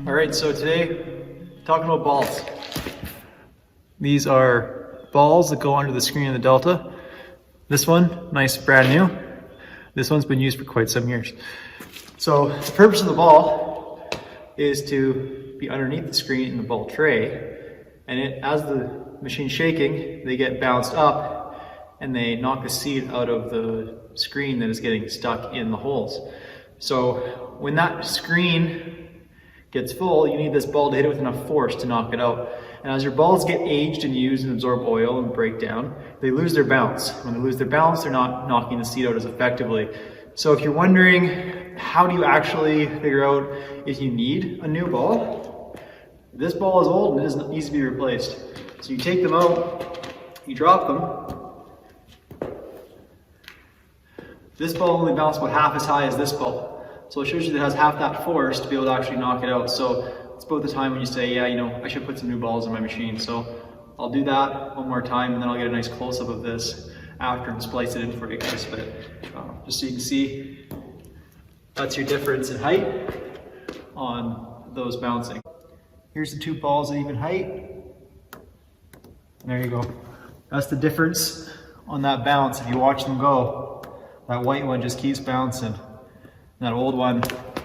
All right, so today, talking about balls. These are balls that go under the screen of the Delta. This one, nice, brand new. This one's been used for quite some years. So the purpose of the ball is to be underneath the screen in the ball tray, and as the machine's shaking, they get bounced up and they knock the seed out of the screen that is getting stuck in the holes. So when that screen gets full, you need this ball to hit it with enough force to knock it out. And as your balls get aged and used and absorb oil and break down, they lose their bounce. When they lose their bounce, they're not knocking the seed out as effectively. So if you're wondering, how do you actually figure out if you need a new ball? This ball is old and it needs to be replaced. So you take them out, you drop them. This ball only bounced about half as high as this ball. So it shows you that it has half that force to be able to actually knock it out. So it's about the time when you say, yeah, I should put some new balls in my machine. So I'll do that one more time, and then I'll get a nice close-up of this after and splice it in for you guys. But just so you can see, that's your difference in height on those bouncing. Here's the two balls at even height. And there you go. That's the difference on that bounce. If you watch them go, that white one just keeps bouncing. That old one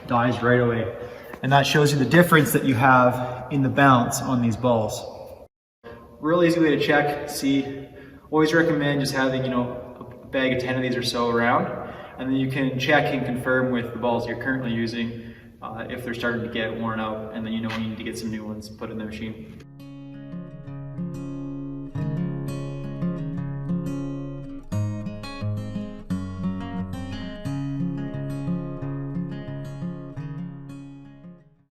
dies right away. And that shows you the difference that you have in the bounce on these balls. Real easy way to check, see. Always recommend just having, a bag of 10 of these or so around. And then you can check and confirm with the balls you're currently using if they're starting to get worn out, and then you know you need to get some new ones put in the machine.